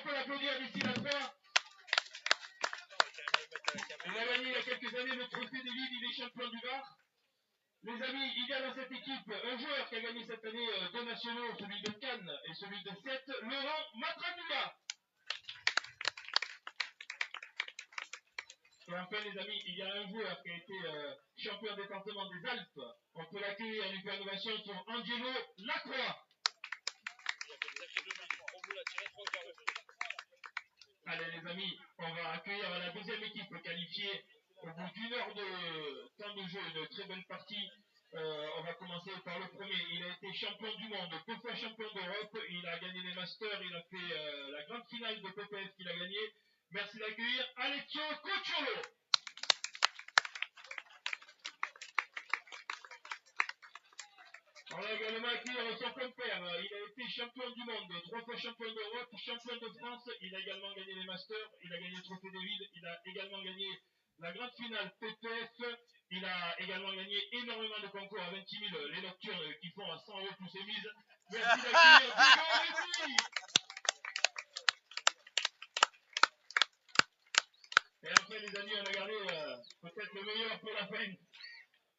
peut l'applaudir d'ici la fin. Il a gagné il y a quelques années le trophée des villes, il est champion du Var. Les amis, il y a dans cette équipe un joueur qui a gagné cette année 2 nationaux, celui de Cannes et celui de Sète, Laurent Matraguga. Et enfin les amis, il y a un joueur qui a été champion département des Alpes. On peut l'accueillir à l'Hypernovation sur Angelo Lacroix. Allez les amis, on va accueillir la deuxième équipe qualifiée au bout d'une heure de temps de jeu, une très belle partie. On va commencer par le premier. Il a été champion du monde, 2 fois champion d'Europe. Il a gagné les Masters, il a fait la grande finale de PPF qu'il a gagné. Merci d'accueillir Alessio Cocciolo. On va également accueillir son compère. Il a été champion du monde, 3 fois champion d'Europe, champion de France. Il a également gagné les Masters, il a gagné le Trophée des Villes, il a également gagné la grande finale PPF. Il a également gagné énormément de concours à 26 000, les nocturnes qui font à 100 € tous ses mises. Merci d'accueillir Diego Messi. Et après les amis, on a gardé peut-être le meilleur pour la fin.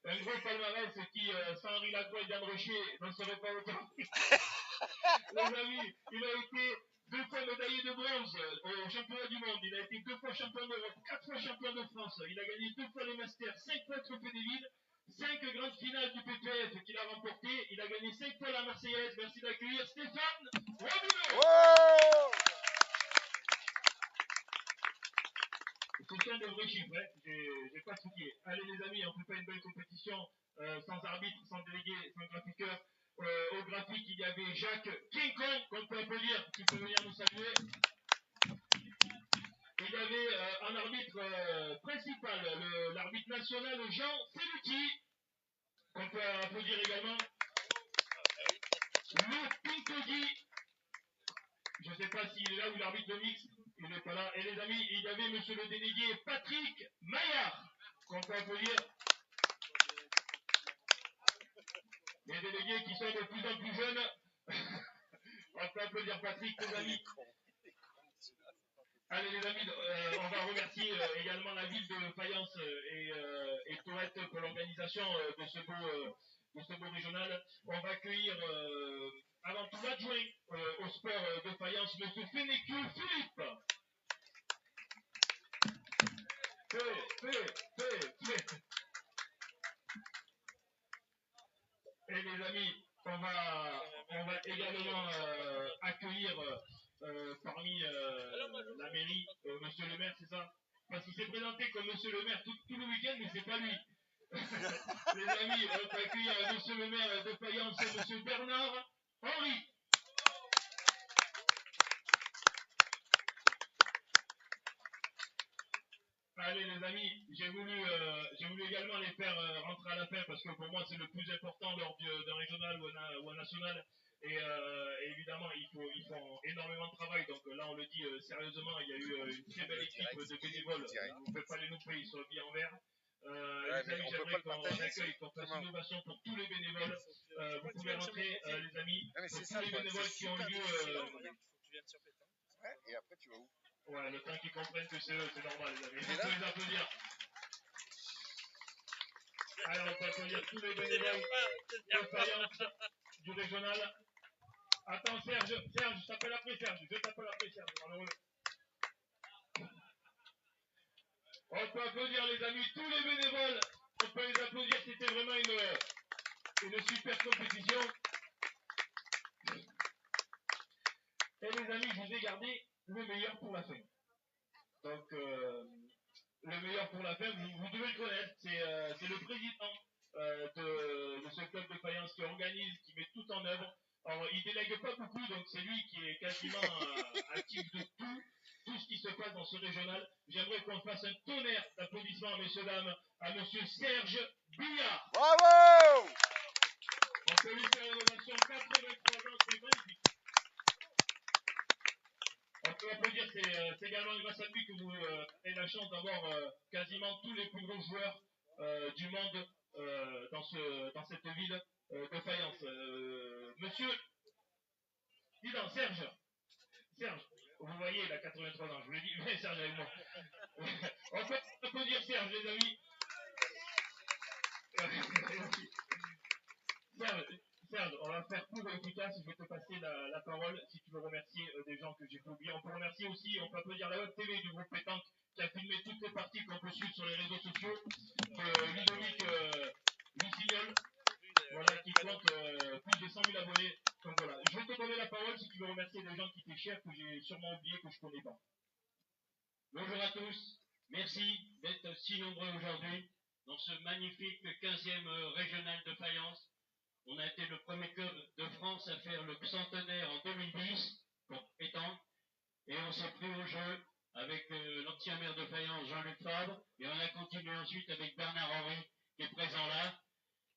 Un gros palmarès qui, sans Henri Lacroix et Diane Rocher, n'en serait pas autant. Les amis, il a été 2 fois médaillé de bronze au championnat du monde. Il a été 2 fois champion d'Europe, 4 fois champion de France. Il a gagné 2 fois les Masters, 5 fois le Trophée des Villes, 5 grandes finales du PPF qu'il a remporté. Il a gagné 5 fois la Marseillaise. Merci d'accueillir Stéphane Robineau. Oh, ce sont de vrais chiffres, hein. J'ai pas souillé. Allez les amis, on ne fait pas une belle compétition sans arbitre, sans délégué, sans graphiqueur. Au graphique, il y avait Jacques King Kong, qu'on peut applaudir, qui peut venir nous saluer. Il y avait un arbitre principal, l'arbitre national Jean Selluti, qu'on peut applaudir également. Le Pinkogi, je ne sais pas s'il est là ou l'arbitre de mix, il n'est pas là. Et les amis, il y avait monsieur le délégué Patrick Maillard, qu'on peut applaudir. Les délégués qui sont de plus en plus jeunes. On peut applaudir Patrick, les amis. Allez les amis, on va remercier également la ville de Fayence et Tourette pour l'organisation de ce beau régional. On va accueillir avant tout l'adjoint au sport de Fayence, M. Fénécu Philippe. Et les amis, on va également accueillir parmi la mairie, monsieur le maire, c'est ça? Parce qu'il s'est présenté comme monsieur le maire tout le week-end, mais c'est pas lui. Les amis, on peut accueillir monsieur le maire de Fayence, monsieur Bernard Henry. Allez les amis, j'ai voulu également les faire rentrer à la fin parce que pour moi c'est le plus important lors d'un régional ou un national. Et évidemment, ils font énormément de travail. Donc là, on le dit sérieusement, il y a eu une très belle équipe de bénévoles. Vous ne pouvez pas les louper, ils sont bien en vert. Les amis, j'aimerais qu'on accueille, qu'on fasse une ovation pour tous les bénévoles. Vous pouvez rentrer, les amis, pour tous les bénévoles qui ont lieu. Et après, tu vas où? Ouais, le temps qu'ils comprennent que c'est eux, c'est normal, les amis. On peut les applaudir. Alors, on peut applaudir tous les bénévoles de Fayence, du régional. Attends, Serge, je t'appelle après, Serge. Malheureux. On peut applaudir, les amis, tous les bénévoles. On peut les applaudir, c'était vraiment une super compétition. Et les amis, je vous ai gardé le meilleur pour la fin. Donc, le meilleur pour la fin, vous devez le connaître, c'est le président de ce club de Fayence qui organise, qui met tout en œuvre. Alors, il délègue pas beaucoup, donc c'est lui qui est quasiment actif de tout ce qui se passe dans ce régional. J'aimerais qu'on fasse un tonnerre d'applaudissements, messieurs, dames, à monsieur Serge Billard. Bravo! On peut lui faire une ovation, 83 ans, c'est magnifique. On peut applaudir, c'est également grâce à lui que vous avez la chance d'avoir quasiment tous les plus gros joueurs du monde dans cette ville de Fayence. Monsieur, dis donc, Serge, Vous voyez, il a 83 ans, je vous l'ai dit. Mais Serge avec moi. On peut applaudir Serge, les amis. Serge, on va faire court et efficace. Je vais te passer la parole si tu veux remercier des gens que j'ai oubliés. On peut remercier aussi, on peut applaudir la web TV du groupe Pétanque qui a filmé toutes les parties qu'on peut suivre sur les réseaux sociaux. Ludovic Lucignol, voilà, qui compte plus de 100 000 abonnés. Donc voilà, je vais te donner la parole si tu veux remercier des gens qui t'étaient chers, que j'ai sûrement oublié, que je connais pas. Bonjour à tous, merci d'être si nombreux aujourd'hui dans ce magnifique 15e régional de faïence. On a été le premier club de France à faire le centenaire en 2010 pour pétanque. Et on s'est pris au jeu avec l'ancien maire de Fayence, Jean-Luc Fabre. Et on a continué ensuite avec Bernard Henry, qui est présent là.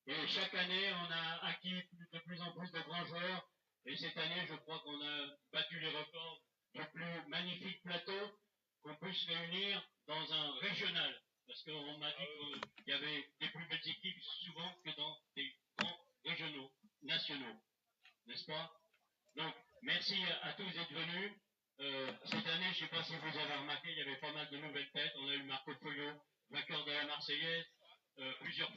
Et chaque année, on a acquis de plus en plus de grands joueurs. Et cette année, je crois qu'on a battu les records du plus magnifique plateau qu'on puisse réunir dans un régional. Parce qu'on m'a dit qu'il y avait des plus belles équipes souvent que dans des grands régionaux, nationaux, n'est-ce pas? Donc, merci à tous d'être venus. Cette année, je ne sais pas si vous avez remarqué, il y avait pas mal de nouvelles têtes. On a eu Marco Polo, vainqueur de la Marseillaise,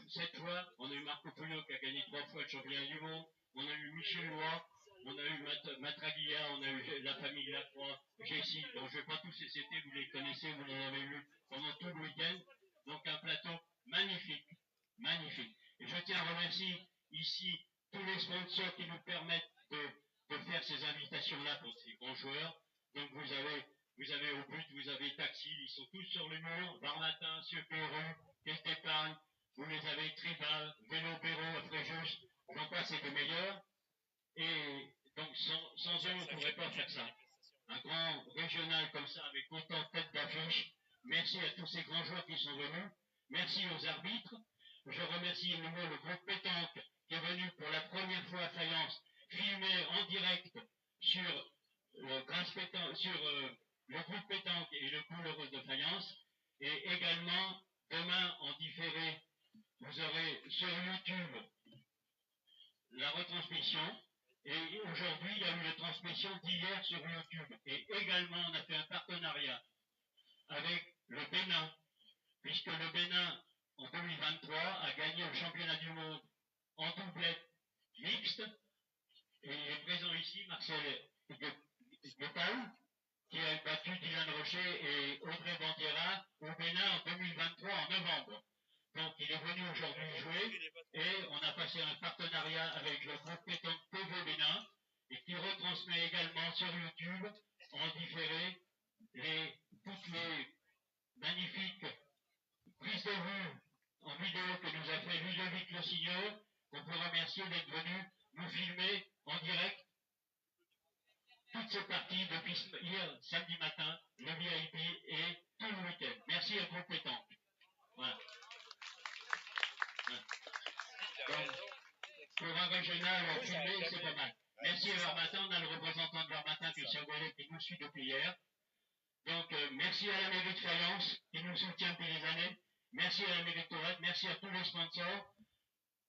7 fois. On a eu Marco Polo qui a gagné 3 fois le championnat du monde. On a eu Michel Lois, on a eu Matraguilla, on a eu la famille Lacroix, Jessie. Donc, je ne vais pas tous les citer, vous les connaissez, vous les avez vus pendant tout le week-end. Donc, un plateau magnifique, magnifique. Et je tiens à remercier ici tous les sponsors qui nous permettent de faire ces invitations-là pour ces grands joueurs. Donc vous avez au but, vous avez Taxi, ils sont tous sur le mur, Barmatin, Perru, Caisse d'épargne, vous les avez Tribal, Vélo Perru, Fréjus, j'en passe et de meilleurs. Et donc sans eux, on ne pourrait pas faire ça. Un grand régional comme ça, avec autant de têtes d'affiche. Merci à tous ces grands joueurs qui sont venus. Merci aux arbitres. Je remercie à nouveau le groupe Pétanque qui est venu pour la première fois à Fayence, filmé en direct sur le groupe Pétanque et le Poule Heureuse de Fayence. Et également, demain en différé, vous aurez sur YouTube la retransmission. Et aujourd'hui, il y a eu la transmission d'hier sur YouTube. Et également, on a fait un partenariat avec le Bénin, puisque le Bénin, en 2023, a gagné le championnat du monde en doublette mixte. Et il est présent ici, Marcel Gopal, qui a battu Dylan Rocher et Audrey Bandiera au Bénin en 2023, en novembre. Donc, il est venu aujourd'hui jouer et on a passé un partenariat avec le groupe Pétanque TV Bénin et qui retransmet également sur YouTube en différé toutes les magnifiques prises de vue en vidéo que nous a fait Ludovic Lucignol, qu'on peut remercier d'être venu nous filmer en direct toutes ces parties depuis hier samedi matin, le VIP et tout le week-end. Merci à groupe Pétanque. Voilà. Donc, pour un régional filmé, c'est pas mal. Merci à Varmatin, on a le représentant de Varmatin qui est Cherbourg qui nous suit depuis hier. Donc, merci à la mairie de Fayence qui nous soutient depuis des années. Merci à la mairie de Tourette, merci à tous les sponsors.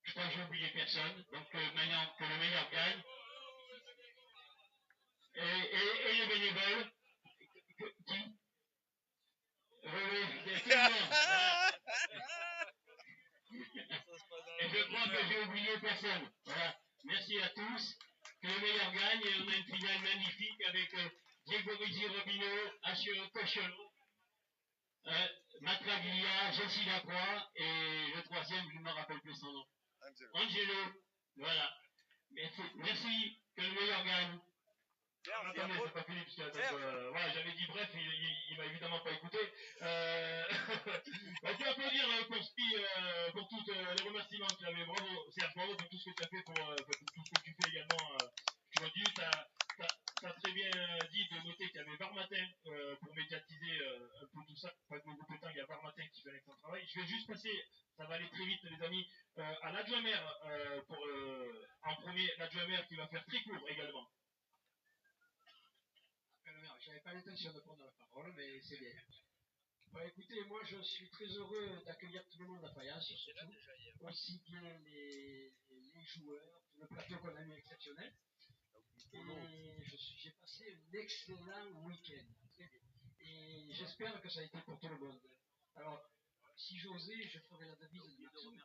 Je crois que j'ai oublié personne. Donc, que le meilleur gagne. Et les bénévoles. Qui tout le monde. Et je crois que j'ai oublié personne. Voilà. Merci à tous. Que le meilleur gagne. Et on a une finale magnifique avec Diego Rizzi Robineau, Assio Cocholo, Matraglia, Jessie Lacroix et le troisième, je ne me rappelle plus son nom. Angelo. Voilà. Merci. Que le meilleur gagne. Attendez, c'est pas fini, parce que voilà, j'avais dit bref, il m'a évidemment pas écouté. On peut applaudir pour tous les remerciements que tu avais. Bravo, Serge, bravo pour tout ce que tu as fait, pour tout ce que tu fais également. Tu as très bien dit de noter qu'il y avait Varmatin pour médiatiser un peu tout ça. Pas de nouveau temps, il y a Varmatin qui fait un excellent travail. Je vais juste passer, ça va aller très vite les amis, à l'adjoint maire, en premier, l'adjoint maire qui va faire très court également. Je n'avais pas l'intention de prendre la parole, mais c'est bien. Bon, écoutez, moi je suis très heureux d'accueillir tout le monde à Fayence, surtout, aussi bien les joueurs, le plateau qu'on a mis exceptionnel. Et j'ai passé un excellent week-end. Très bien. Et j'espère que ça a été pour tout le monde. Alors, si j'osais, je ferais la devise de Maxou.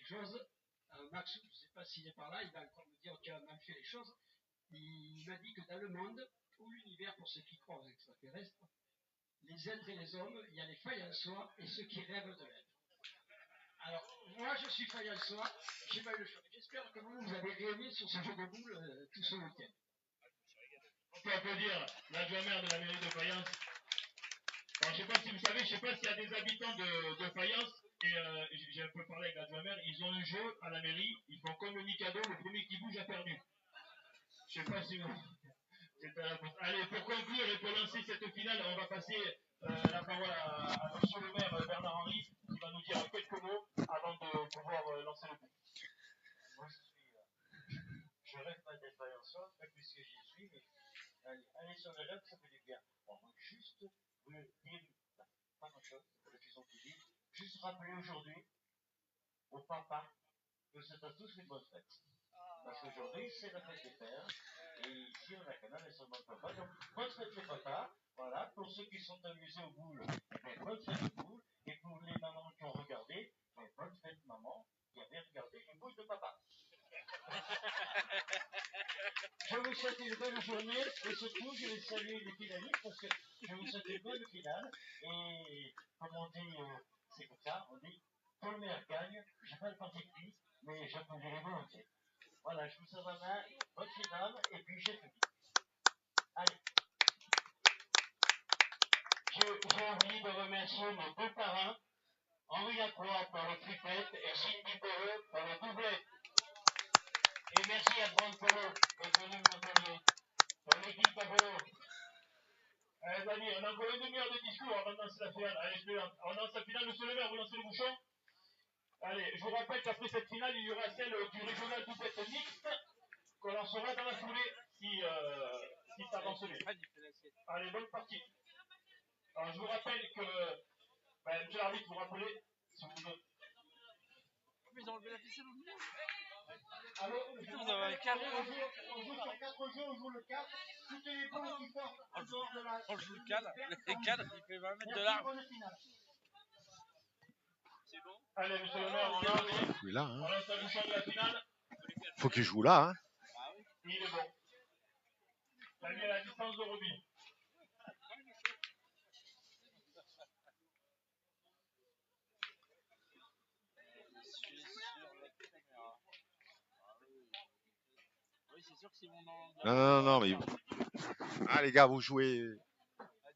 J'ose. Maxou, je ne sais pas s'il est par là, il va encore me dire qu'il a mal fait les choses. Il m'a dit que dans le monde, ou l'univers pour ceux qui croient aux extraterrestres, les êtres et les hommes, il y a les failles en soi et ceux qui rêvent de l'être. Alors, moi je suis faillant en soi, j'ai pas eu le choix. J'espère que vous avez réuni sur ce jeu de boules tout ce week-end. On peut applaudir l'adjoint maire de la mairie de Fayence. Alors, je ne sais pas si vous savez, je ne sais pas s'il y a des habitants de Fayence, et j'ai un peu parlé avec l'adjoint maire, ils ont un jeu à la mairie, ils font comme le Mikado, le premier qui bouge a perdu. Je ne sais pas si vous... Allez, pour conclure et pour lancer cette finale, on va passer la parole à monsieur le maire Bernard Henry, qui va nous dire quelques mots avant de pouvoir lancer le coup. Moi, je rêve pas d'être faillant en soi, pas plus que j'y suis, mais aller sur le rêve, ça fait du bien. Bon, moi, juste dire, pas grand chose, le fils ont tout dit, juste rappeler aujourd'hui au papa que c'est à tous une bonne fête. Parce qu'aujourd'hui, c'est la fête des pères, et ici, on a quand même son bon papa. Donc, bonne fête les papas, voilà, pour ceux qui sont amusés aux boules, bonne fête aux boules, et pour les mamans qui ont regardé, bonne fête maman, qui avait regardé les boules de papa. Je vous souhaite une bonne journée et surtout je vais saluer les finalistes parce que je vous souhaite une bonne finale et comme on dit, c'est comme ça, on dit quand le meilleur gagne, j'ai pas le parti pris, mais j'applaudirai volontiers. Voilà, je vous souhaite la main, bonne finale et puis j'ai fini. Allez. J'ai envie de remercier mes deux parrains, Henri Lacroix pour le triplet et Cindy Perreux pour le doublet. Et merci à Brand Polo d'être venu m'entendre pour l'équipe à Polo. Allez, amis, on a encore une demi-heure de discours avant de lancer la finale. Allez, on lance la finale, monsieur le maire, vous lancez le bouchon. Allez, je vous rappelle qu'après cette finale, il y aura celle du régional doublette mixte qu'on lancera dans la foulée si ça avance bien. Allez, bonne partie. Alors, je vous rappelle que, monsieur l'arbitre, vous rappelez, si vous voulez. Mais ils ont enlevé la ficelle au milieu. Allô, vous avez un carré. On joue sur 4 jeux, on joue le 4. Toutes les boules qui sortent en dehors de la... On joue le cadre. Le cadre, il fait 20 mètres de large. C'est bon. Allez, monsieur le maire, on lance. Il est là, hein. On lance la bouchon de la finale. Faut qu'il joue là, hein. Il est bon. Ça a mis à la distance de Roby. Oui, c'est sûr que c'est mon nom. Non, mais... Ah, les gars, vous jouez...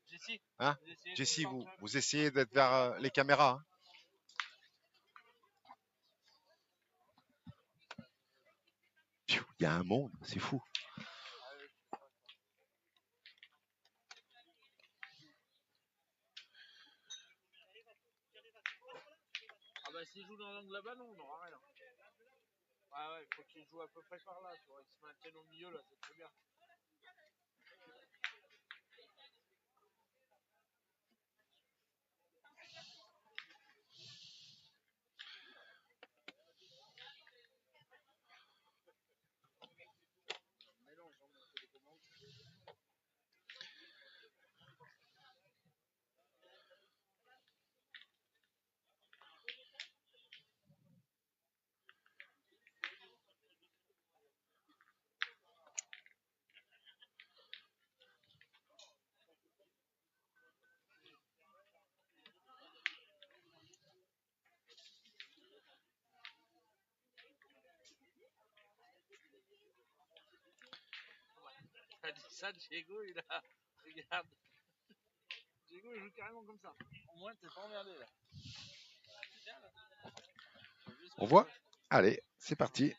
Jessie. Hein, Jessie, vous essayez d'être vers les caméras, hein. Il y a un monde, c'est fou. Ah bah s'il joue dans l'angle là-bas, non, on n'aura rien. Ah ouais, il faut qu'il joue à peu près par là, tu vois. Il se maintienne au milieu là, c'est très bien. T'as dit ça, Diego, il a... Regarde. Diego, il joue carrément comme ça. Au moins, t'es pas emmerdé, là. Bien, là. On voit? Allez, c'est parti.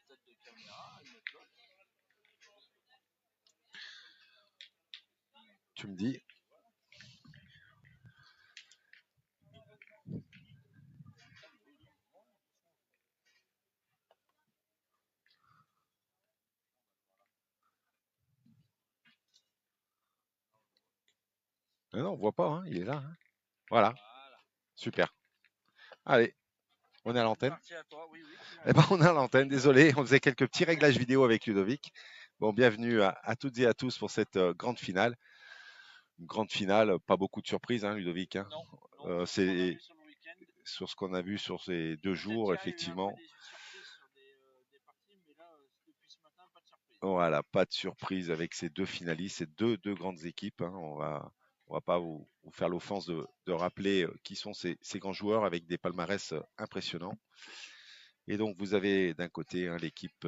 Tu me dis. Non, on voit pas, hein, il est là, hein. Voilà. Super. Allez, on est à l'antenne. Parti à toi, oui. Eh ben, on est à l'antenne, désolé, on faisait quelques petits réglages vidéo avec Ludovic. Bon, bienvenue à toutes et à tous pour cette grande finale. Une grande finale, pas beaucoup de surprises, hein, Ludovic. Hein. Non, C'est sur le week-end. sur ce qu'on a vu sur ces 2 Peut-être jours, qu'il y a eu un effectivement. peu des surprises sur des parties, mais là, depuis ce matin, pas de surprise. Voilà, pas de surprise avec ces 2 finalistes, ces deux grandes équipes. Hein. On va pas vous faire l'offense de rappeler qui sont ces grands joueurs avec des palmarès impressionnants. Et donc, vous avez d'un côté hein, l'équipe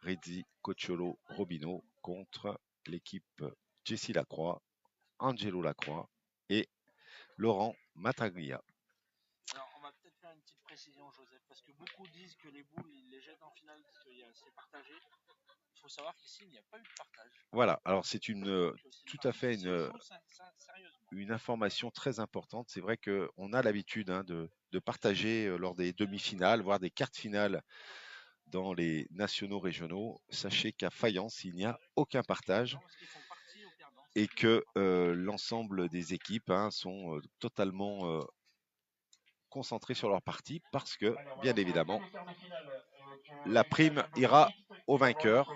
Rizzi, Cocciolo, Robino contre l'équipe Jessie Lacroix, Angelo Lacroix et Laurent Mataglia. Alors, on va peut-être faire une petite précision, Joseph, parce que beaucoup disent que les boules, ils les jettent en finale parce que c'est partagé. Il faut savoir qu'ici, il n'y a pas eu de partage. Voilà, alors c'est tout à fait Sérieusement. une information très importante. C'est vrai qu'on a l'habitude hein, de partager lors des demi-finales, voire des quarts de finale dans les nationaux régionaux. Sachez qu'à Fayence, il n'y a aucun partage Non, parce qu'ils font partie aux perdants. et que l'ensemble des équipes hein, sont totalement concentrées sur leur partie parce que, bien évidemment, la prime ira au vainqueur.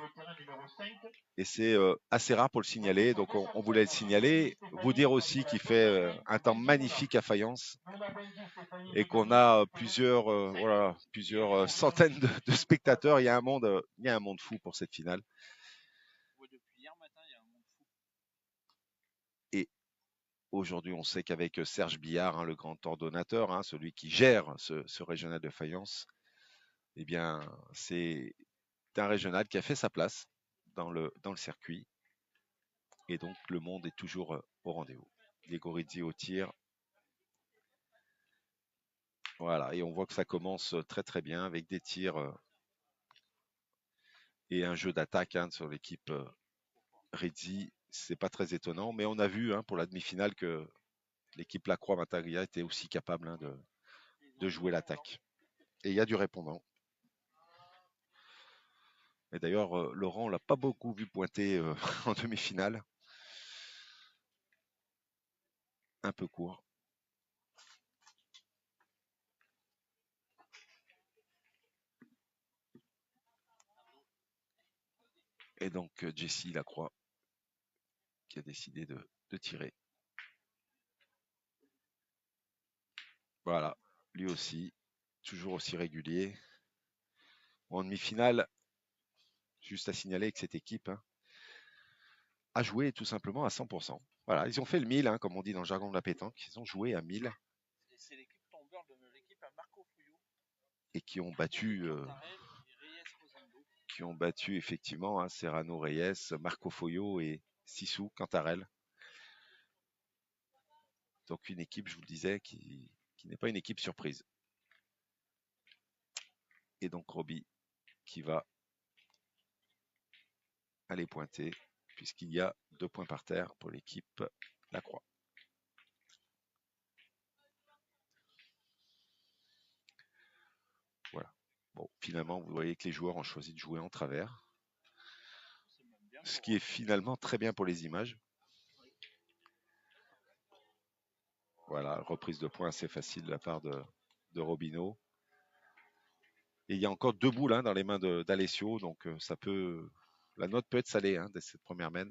Et c'est assez rare pour le signaler, donc on voulait le signaler. Vous dire aussi qu'il fait un temps magnifique à Fayence et qu'on a plusieurs centaines de spectateurs. Il y a un monde fou pour cette finale. Depuis hier matin, il y a un monde fou. Et aujourd'hui, on sait qu'avec Serge Billard, hein, le grand ordonnateur, hein, celui qui gère ce régional de Fayence, eh bien, c'est un régional qui a fait sa place dans le circuit. Et donc, le monde est toujours au rendez-vous. Diego Rizzi au tir. Voilà, et on voit que ça commence très très bien avec des tirs et un jeu d'attaque hein, sur l'équipe Rizzi. C'est pas très étonnant, mais on a vu hein, pour la demi-finale que l'équipe Lacroix-Mataglia était aussi capable hein, de jouer l'attaque. Et il y a du répondant. Et d'ailleurs, Laurent, on l'a pas beaucoup vu pointer en demi-finale. Un peu court. Et donc, Jessie Lacroix qui a décidé de tirer. Voilà, lui aussi, toujours aussi régulier. En demi-finale, juste à signaler que cette équipe hein, a joué tout simplement à 100%. Voilà, ils ont fait le 1000, hein, comme on dit dans le jargon de la pétanque. Ils ont joué à 1000. C'est l'équipe tombeur de l'équipe à Marco Fouillou. Et qui ont battu effectivement hein, Serrano Reyes, Marco Foyo et Sissou Cantarel. Donc une équipe, je vous le disais, qui n'est pas une équipe surprise. Et donc Roby qui va aller pointer, puisqu'il y a 2 points par terre pour l'équipe Lacroix. Voilà. Bon, finalement, vous voyez que les joueurs ont choisi de jouer en travers. Ce qui est finalement très bien pour les images. Voilà, reprise de points assez facile de la part de Robino. Et il y a encore 2 boules hein, dans les mains d'Alessio, donc la note peut être salée hein, dès cette première main.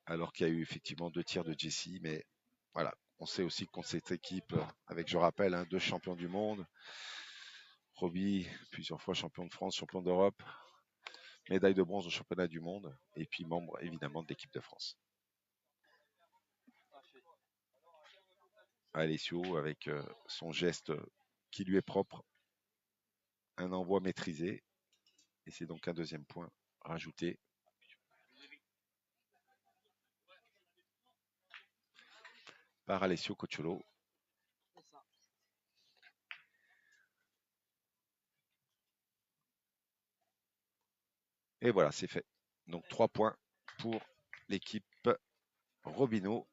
Alors qu'il y a eu effectivement 2 tirs de Jessie, mais voilà, on sait aussi que contre cette équipe, avec, je rappelle, hein, 2 champions du monde, Roby, plusieurs fois champion de France, champion d'Europe, médaille de bronze au championnat du monde, et puis membre évidemment de l'équipe de France. Alessio avec son geste qui lui est propre, un envoi maîtrisé, et c'est donc un 2e point rajouté. Par Alessio Cocciolo. Et voilà, c'est fait. Donc 3 points pour l'équipe Robino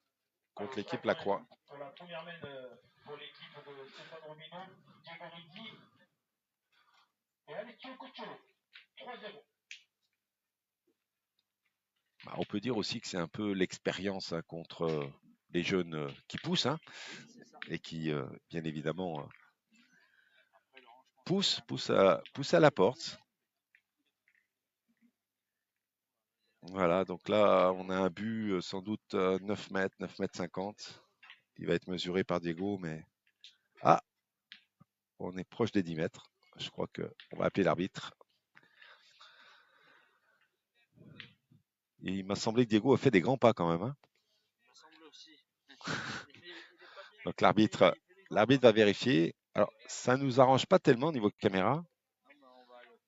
contre l'équipe Lacroix. Pour la première main pour l'équipe de Stéphane Robino, Diego Rizzi et Alessio Cocciolo. 3-0. Bah, on peut dire aussi que c'est un peu l'expérience hein, contre les jeunes qui poussent hein, et qui, bien évidemment, poussent à la porte. Voilà, donc là, on a un but sans doute 9 mètres, 9 mètres 50. Il va être mesuré par Diego, mais... Ah, on est proche des 10 mètres. Je crois qu'on va appeler l'arbitre. Et il m'a semblé que Diego a fait des grands pas quand même, hein. Il me semble aussi. Donc l'arbitre va vérifier. Alors, ça nous arrange pas tellement au niveau caméra. Non, mais on va aller.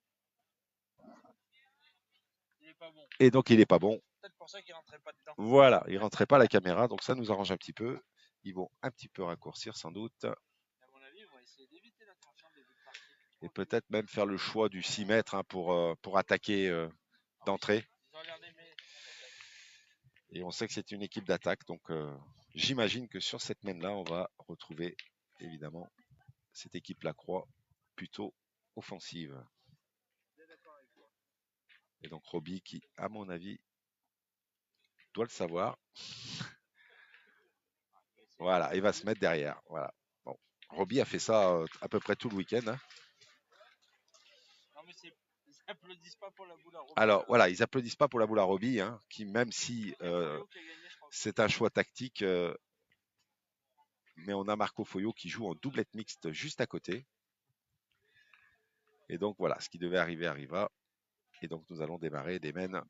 Il est pas bon. Et donc, il n'est pas bon. Peut-être pour ça qu'il rentrait pas dedans. Voilà, il rentrait pas à la caméra, donc ça nous arrange un petit peu. Ils vont un petit peu raccourcir sans doute. À mon avis, on va essayer d'éviter la tranche en début de partie. Et peut-être même faire le choix du 6 mètres hein, pour attaquer d'entrée. Ils ont l'air d'aimer. Et on sait que c'est une équipe d'attaque, donc j'imagine que sur cette mène-là, on va retrouver évidemment cette équipe Lacroix plutôt offensive. Et donc Roby qui, à mon avis, doit le savoir. Voilà, il va se mettre derrière. Voilà. Bon. Roby a fait ça à peu près tout le week-end. Hein. Non, mais ils applaudissent pas pour la boule à Roby. Alors voilà, ils applaudissent pas pour la boule à Roby, hein, qui même si c'est un choix tactique, mais on a Marco Foyo qui joue en doublette mixte juste à côté. Et donc voilà, ce qui devait arriver arriva. Et donc nous allons démarrer des mènes.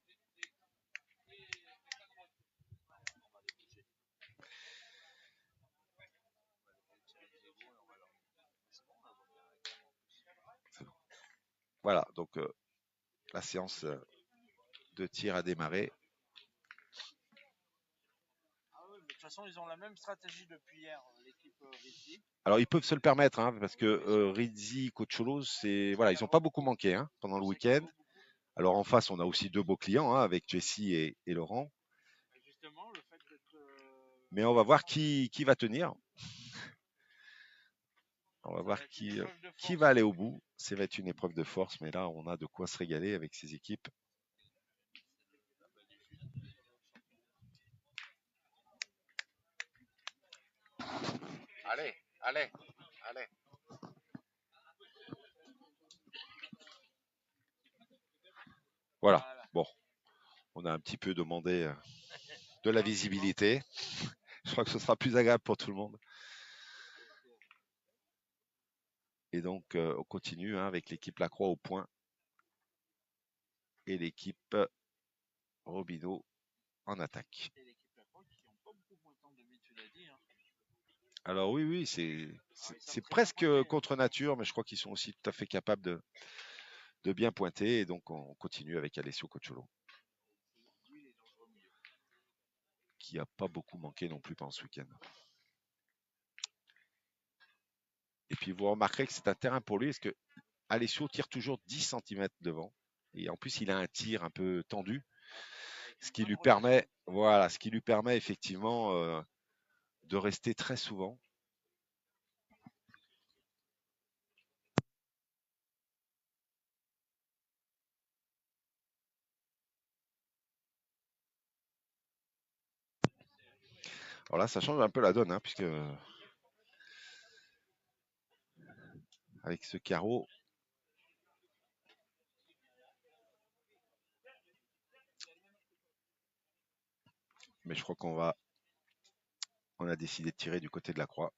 Voilà, donc la séance de tir a démarré. Ah oui, mais de toute façon, ils ont la même stratégie depuis hier, l'équipe Rizzi. Alors ils peuvent se le permettre, hein, parce que Rizzi, Cocholos, voilà, ils n'ont pas beaucoup manqué hein, pendant le week-end. Alors en face, on a aussi deux beaux clients hein, avec Jessie et Laurent. Justement, le fait d'être, mais on va voir qui va tenir. On va voir qui va aller au bout. Ça va être une épreuve de force, mais là, on a de quoi se régaler avec ces équipes. Allez, allez, allez. Voilà. Bon, on a un petit peu demandé de la visibilité. Je crois que ce sera plus agréable pour tout le monde. Et donc, on continue hein, avec l'équipe Lacroix au point. Et l'équipe Robineau en attaque. Et l'équipe Lacroix qui n'ont pas beaucoup moins de temps de but, tu l'as dit. Hein. Alors oui, c'est presque contre nature, mais je crois qu'ils sont aussi tout à fait capables de bien pointer. Et donc, on continue avec Alessio Cocholo, qui n'a pas beaucoup manqué non plus pendant ce week-end. Et puis, vous remarquerez que c'est un terrain pour lui, parce que Alessio tire toujours 10 cm devant. Et en plus, il a un tir un peu tendu, ce qui lui permet, voilà, ce qui lui permet effectivement de rester très souvent. Alors là, ça change un peu la donne, hein, puisque avec ce carreau, mais je crois qu'on a décidé de tirer du côté de la croix.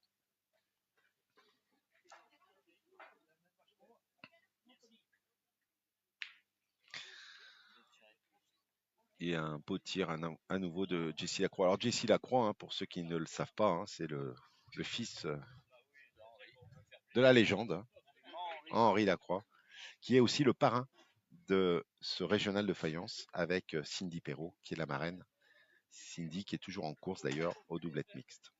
Et un beau tir à nouveau de Jessie Lacroix. Alors Jessie Lacroix, hein, pour ceux qui ne le savent pas, hein, c'est le fils de la légende, hein, Henri Lacroix, qui est aussi le parrain de ce régional de faïence avec Cindy Perrault, qui est la marraine. Cindy qui est toujours en course d'ailleurs au doublette mixte.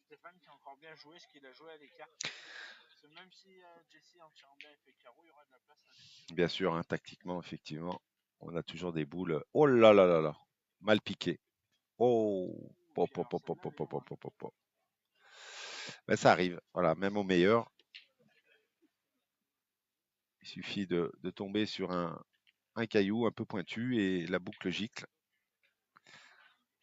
Stéphane qui a encore bien joué ce qu'il a joué à l'écart. Parce que même si Jessie en tirant bien fait carreau, il y aura de la place. Bien sûr, hein, tactiquement, effectivement, on a toujours des boules. Oh là là là là, mal piqué. Oh, pop, pop, pop, pop, pop, pop, pop, pop, pop. Ben, ça arrive, voilà, même au meilleur. Il suffit de tomber sur un caillou un peu pointu et la boucle gicle.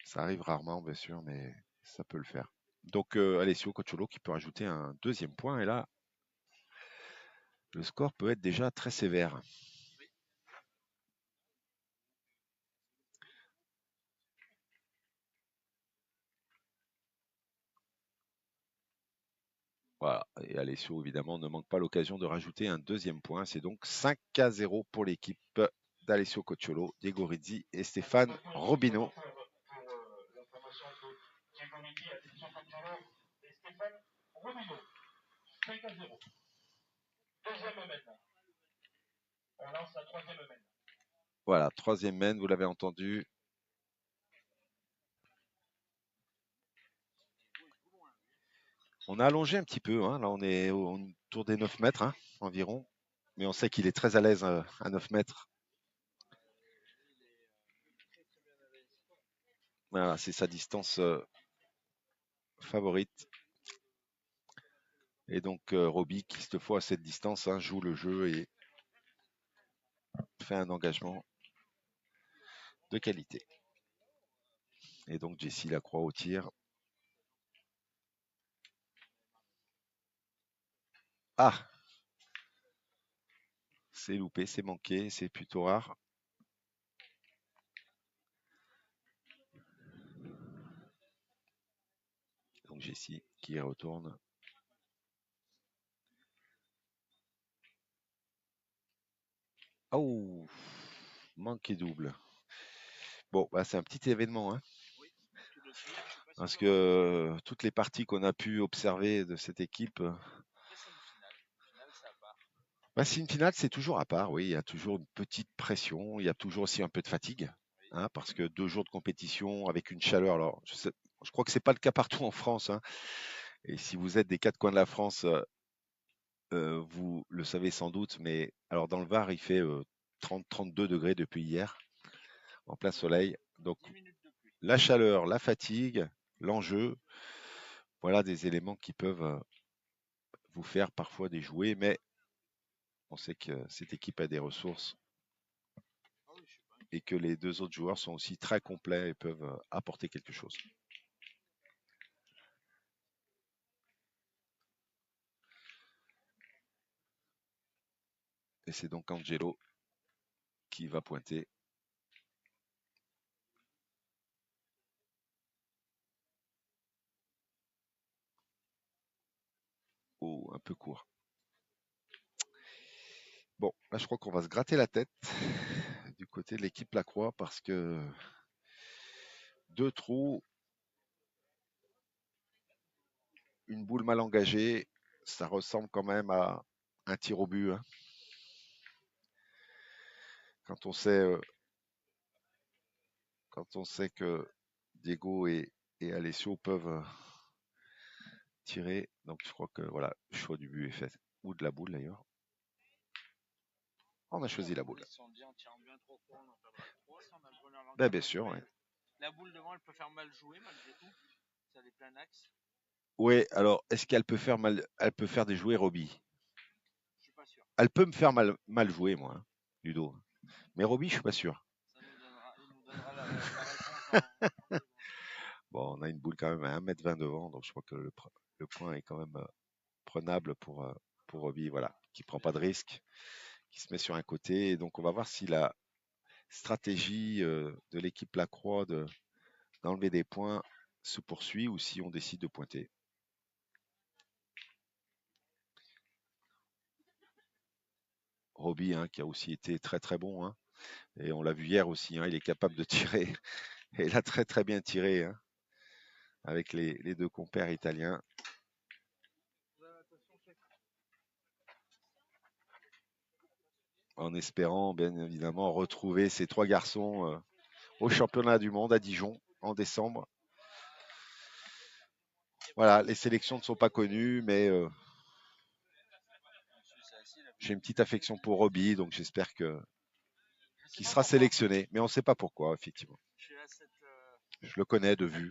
Ça arrive rarement, bien sûr, mais ça peut le faire. Donc, Alessio Cocciolo qui peut rajouter un deuxième point. Et là, le score peut être déjà très sévère. Voilà. Et Alessio, évidemment, ne manque pas l'occasion de rajouter un deuxième point. C'est donc 5-0 pour l'équipe d'Alessio Cocciolo, Diego Rizzi et Stéphane Robino. Pour l'information de Diego Rizzi, Alessio Cocciolo et Stéphane Robino. 5-0. Deuxième mène. On lance la troisième mène. Voilà, troisième mène, vous l'avez entendu. On a allongé un petit peu, hein. Là on est autour des 9 mètres hein, environ, mais on sait qu'il est très à l'aise à 9 mètres. Voilà, c'est sa distance favorite. Et donc Roby qui cette fois à cette distance hein, joue le jeu et fait un engagement de qualité. Et donc Jessie Lacroix au tir. Ah, c'est loupé, c'est manqué, c'est plutôt rare. Donc Jessie qui retourne. Oh, manqué double. Bon, bah, c'est un petit événement, hein, parce que toutes les parties qu'on a pu observer de cette équipe, bah, c'est une finale, c'est toujours à part, oui, il y a toujours une petite pression, il y a toujours aussi un peu de fatigue, hein, parce que 2 jours de compétition avec une chaleur, alors je crois que c'est pas le cas partout en France, hein, et si vous êtes des 4 coins de la France, vous le savez sans doute, mais alors dans le Var, il fait 30-32 degrés depuis hier, en plein soleil, donc la chaleur, la fatigue, l'enjeu, voilà des éléments qui peuvent vous faire parfois déjouer, mais on sait que cette équipe a des ressources et que les 2 autres joueurs sont aussi très complets et peuvent apporter quelque chose. Et c'est donc Angelo qui va pointer. Oh, un peu court. Bon, là je crois qu'on va se gratter la tête du côté de l'équipe Lacroix parce que 2 trous, une boule mal engagée, ça ressemble quand même à un tir au but, hein. Quand on sait que Diego et Alessio peuvent tirer, donc je crois que voilà, le choix du but est fait, ou de la boule d'ailleurs. On a choisi la boule. Ben, bien sûr, ouais. La boule devant, elle peut faire mal jouer malgré tout. Ça a des pleins axes. Oui, alors est-ce qu'elle peut faire mal, elle peut faire des jouets Roby? Je suis pas sûr. Elle peut me faire mal jouer, moi, hein, Ludo. Mais Roby, je suis pas sûr. Ça nous donnera la réponse. Bon, on a une boule quand même à 1,20 m devant, donc je crois que le point est quand même prenable pour Roby, voilà, qui prend pas de risque, qui se met sur un côté. Et donc on va voir si la stratégie de l'équipe Lacroix d'enlever des points se poursuit ou si on décide de pointer. Roby, hein, qui a aussi été très très bon, hein, et on l'a vu hier aussi, hein, il est capable de tirer, et il a très très bien tiré, hein, avec les 2 compères italiens. En espérant bien évidemment retrouver ces 3 garçons au championnat du monde à Dijon en décembre. Voilà, les sélections ne sont pas connues, mais j'ai une petite affection pour Roby, donc j'espère qu'il sera sélectionné, mais on ne sait pas pourquoi, effectivement. Je le connais de vue.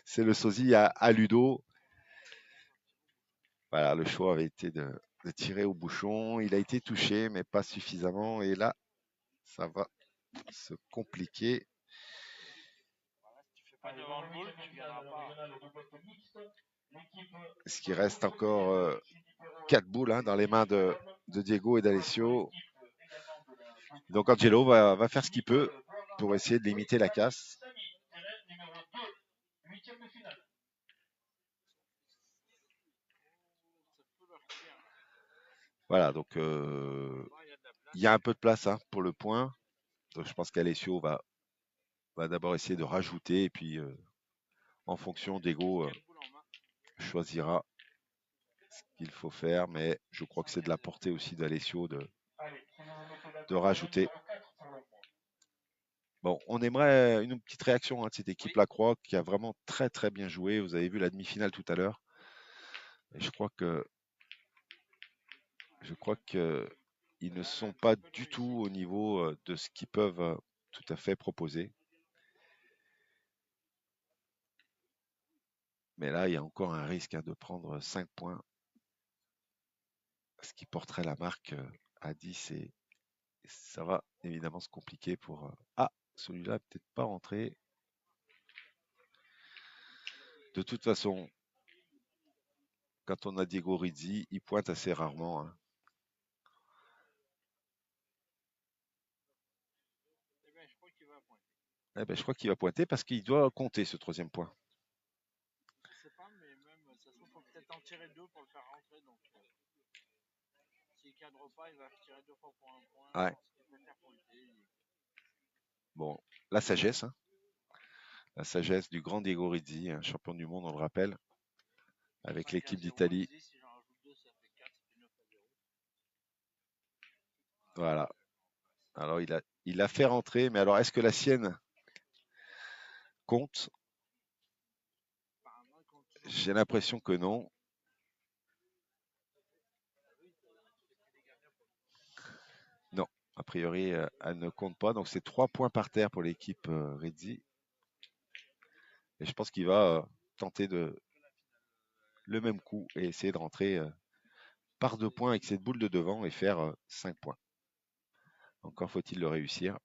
C'est le sosie à Ludo. Voilà, le choix avait été de tirer au bouchon. Il a été touché, mais pas suffisamment. Et là, ça va se compliquer. Si tu fais pas devant le boule, tu gagneras pas. Est-ce qu'il reste encore 4 boules hein, dans les mains de Diego et d'Alessio. Donc Angelo va faire ce qu'il peut pour essayer de limiter la casse. Voilà, donc il y a un peu de place hein, pour le point. Donc je pense qu'Alessio va d'abord essayer de rajouter et puis en fonction Diego choisira ce qu'il faut faire, mais je crois que c'est de la portée aussi d'Alessio de rajouter. Bon, on aimerait une petite réaction hein, de cette équipe Lacroix qui a vraiment très très bien joué. Vous avez vu la demi-finale tout à l'heure. Et je crois que ils ne sont pas du tout au niveau de ce qu'ils peuvent tout à fait proposer. Mais là, il y a encore un risque hein, de prendre 5 points. Ce qui porterait la marque à 10 et ça va évidemment se compliquer pour... Ah, celui-là peut-être pas rentré. De toute façon, quand on a Diego Rizzi, il pointe assez rarement. Hein. Eh ben, je crois qu'il va pointer parce qu'il doit compter ce troisième point. Je sais pas, mais même ça se trouve, faut peut-être en tirer 2 pour le faire rentrer. Donc, s'il cadre pas, il va tirer 2 fois pour un point. Ouais. Bon, la sagesse. Hein. La sagesse du grand Diego Rizzi, un champion du monde, on le rappelle, avec l'équipe d'Italie. Si j'en rajoute 2, ça fait 4, ça fait 9 à 0. Voilà. Alors, il a fait rentrer, mais alors, est-ce que la sienne compte? J'ai l'impression que non. Non, a priori, elle ne compte pas. Donc, c'est 3 points par terre pour l'équipe Rizzi. Et je pense qu'il va tenter le même coup et essayer de rentrer par 2 points avec cette boule de devant et faire 5 points. Encore faut-il le réussir.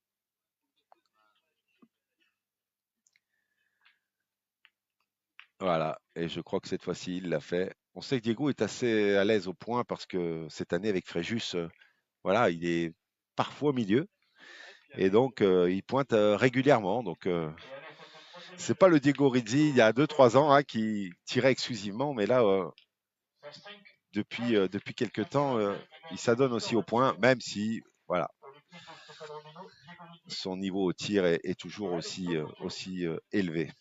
Voilà, et je crois que cette fois-ci, il l'a fait. On sait que Diego est assez à l'aise au point parce que cette année avec Fréjus, voilà, il est parfois au milieu. Et donc, il pointe régulièrement. Donc, c'est pas le Diego Rizzi il y a 2-3 ans hein, qui tirait exclusivement, mais là, depuis quelques temps, il s'adonne aussi au point, même si, voilà, son niveau au tir est toujours aussi élevé.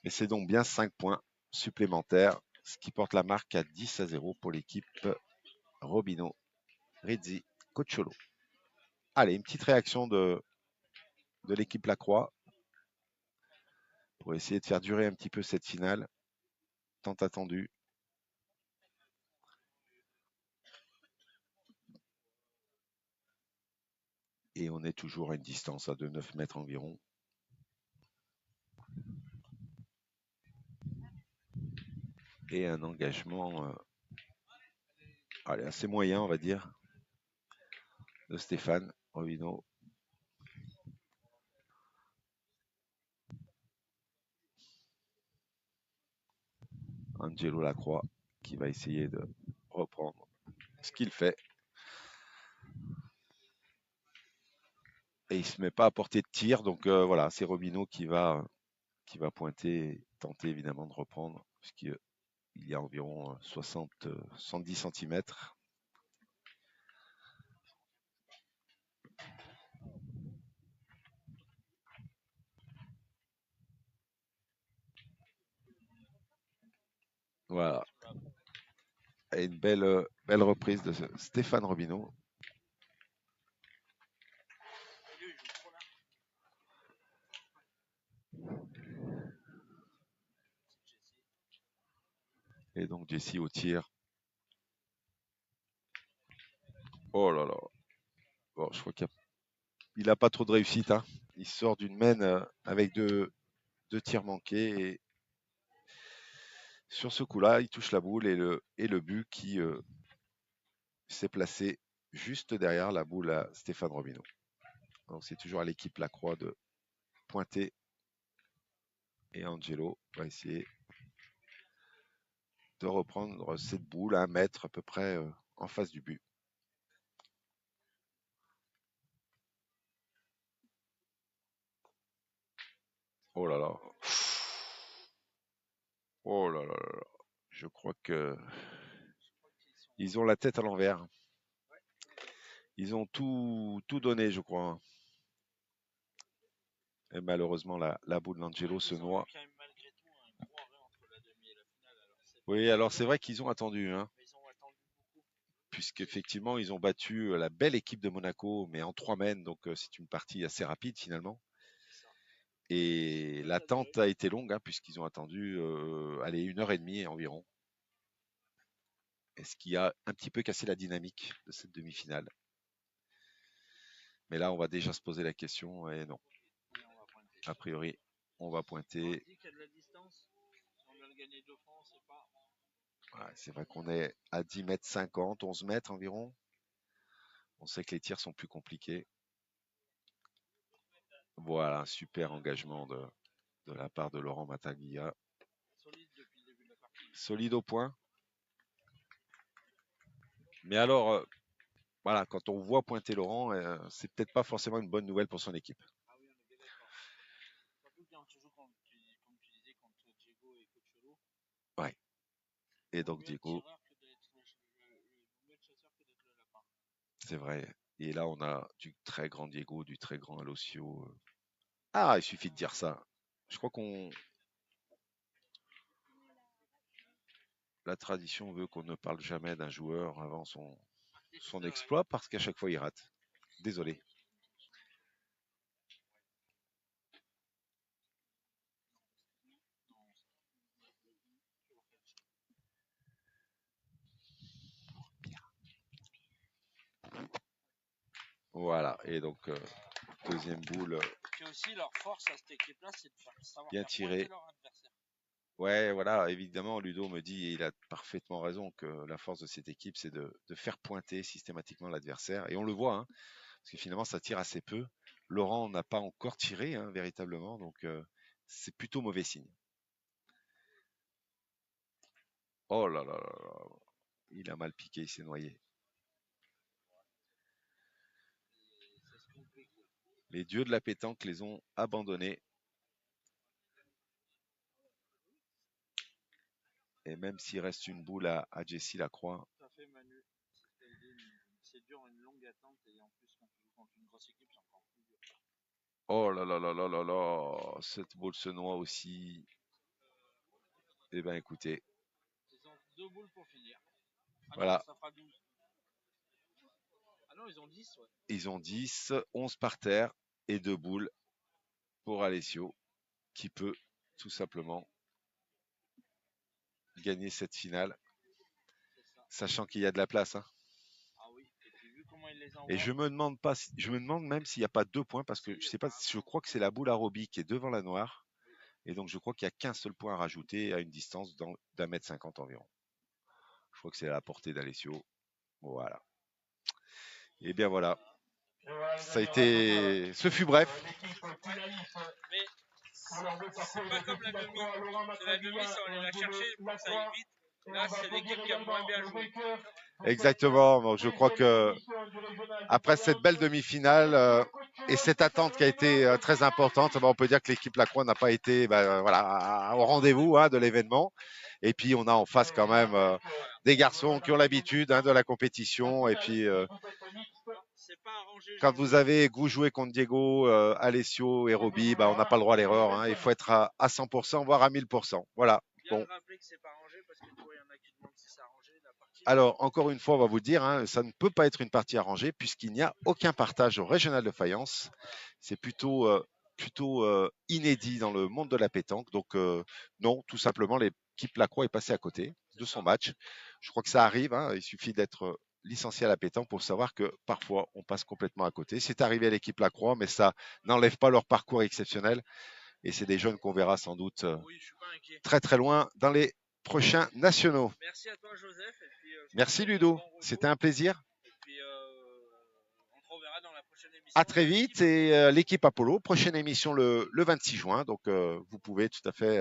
Et c'est donc bien 5 points supplémentaires, ce qui porte la marque à 10 à 0 pour l'équipe Robino, Rizzi, Cocciolo. Allez, une petite réaction de l'équipe Lacroix pour essayer de faire durer un petit peu cette finale tant attendue. Et on est toujours à une distance de 9 mètres environ. Et un engagement assez moyen, on va dire, de Stéphane Robino. Angelo Lacroix qui va essayer de reprendre ce qu'il fait. Et il ne se met pas à portée de tir, donc voilà, c'est Robino qui va pointer et tenter évidemment de reprendre, puisqu'il y a environ 70 cm. Voilà. Et une belle reprise de Stéphane Robino. Et donc Jesse au tir. Oh là là. Bon, je crois qu'il n'a pas trop de réussite. Hein. Il sort d'une main avec deux tirs manqués. Et sur ce coup-là, il touche la boule et le but qui s'est placé juste derrière la boule à Stéphane Robineau. Donc c'est toujours à l'équipe Lacroix de pointer. Et Angelo va essayer de reprendre cette boule à 1 mètre à peu près en face du but. Oh là là. Oh là là là. Je crois que ils ont la tête à l'envers. Ils ont tout donné, je crois. Et malheureusement, la boule d'Angelo se noie. Oui, alors c'est vrai qu'ils ont attendu, hein, puisqu'effectivement, ils ont battu la belle équipe de Monaco, mais en 3 mètres, donc c'est une partie assez rapide finalement. Et l'attente a été longue, hein, puisqu'ils ont attendu 1h30 environ. Et ce qui a un petit peu cassé la dynamique de cette demi-finale. Mais là, on va déjà se poser la question, et non. A priori, on va pointer. Ouais, c'est vrai qu'on est à 10 mètres 50, 11 mètres environ. On sait que les tirs sont plus compliqués. Voilà, un super engagement de la part de Laurent Mataglia. Solide au point. Mais alors, voilà, quand on voit pointer Laurent, c'est peut-être pas forcément une bonne nouvelle pour son équipe. Ouais. Et donc Diego. C'est vrai. Et là, on a du très grand Diego, du très grand Alosio. Ah, il suffit de dire ça. Je crois qu'on... La tradition veut qu'on ne parle jamais d'un joueur avant son exploit parce qu'à chaque fois, il rate. Désolé. Voilà. Et donc, deuxième boule. Puis aussi, leur force à cette équipe-là, c'est de savoir bien tiré. leur adversaire. Ouais, voilà, évidemment, Ludo me dit, et il a parfaitement raison, que la force de cette équipe, c'est de faire pointer systématiquement l'adversaire. Et on le voit, hein, parce que finalement, ça tire assez peu. Laurent n'a pas encore tiré, hein, véritablement, donc c'est plutôt mauvais signe. Oh là là là là, il a mal piqué, il s'est noyé. Les dieux de la pétanque les ont abandonnés. Et même s'il reste une boule à Jessie Lacroix. Tout à fait, Manu. C'est dur, une longue attente, et en plus, quand tu joues contre une grosse équipe, c'est encore plus dur. Oh là là là là là là, cette boule se noie aussi. Eh bien, écoutez. Ils ont 2 boules pour finir. Ah voilà. Non, ça fera 12. Ah non, ils ont 10, ouais. Ils ont 10, 11 par terre et 2 boules pour Alessio, qui peut tout simplement gagner cette finale, sachant qu'il y a de la place. Hein. Ah oui, et puis vu comment il les envoie. Et je me demande même s'il n'y a pas 2 points, parce que je sais pas, je crois que c'est la boule à Roby qui est devant la noire, et donc je crois qu'il n'y a qu'un seul point à rajouter à une distance d'1 mètre 50 environ. Je crois que c'est à la portée d'Alessio. Voilà. Et bien voilà. Ça a été. Ce fut bref. Mais c'est pas comme la demi. La demi, ça on allait la chercher pour que ça aille vite. Là, c'est l'équipe qui a moins bien joué. Exactement. Donc je crois que après cette belle demi-finale et cette attente qui a été très importante, on peut dire que l'équipe Lacroix n'a pas été voilà, au rendez-vous de l'événement. Et puis on a en face quand même des garçons qui ont l'habitude de la compétition. Et puis quand vous avez goût jouer contre Diego, Alessio et Roby, on n'a pas le droit à l'erreur. Hein. Il faut être à 100%, voire à 1000%. Voilà. Bon. Alors, encore une fois, on va vous le dire, hein, ça ne peut pas être une partie arrangée puisqu'il n'y a aucun partage au régional de faïence. C'est plutôt inédit dans le monde de la pétanque. Donc, non, tout simplement, l'équipe Lacroix est passée à côté de son match. Je crois que ça arrive. Hein, il suffit d'être licencié à la pétanque pour savoir que parfois, on passe complètement à côté. C'est arrivé à l'équipe Lacroix, mais ça n'enlève pas leur parcours exceptionnel. Et c'est des jeunes qu'on verra sans doute très, très loin dans les prochains nationaux. Merci à toi, Joseph. Et puis, merci Ludo, c'était un plaisir. Et puis, à très vite et l'équipe Apollo, prochaine émission le 26 juin. Donc, vous pouvez tout à fait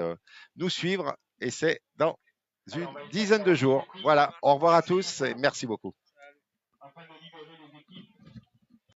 nous suivre et c'est dans une dizaine de jours. Voilà, au revoir à tous et merci beaucoup. afin de libérer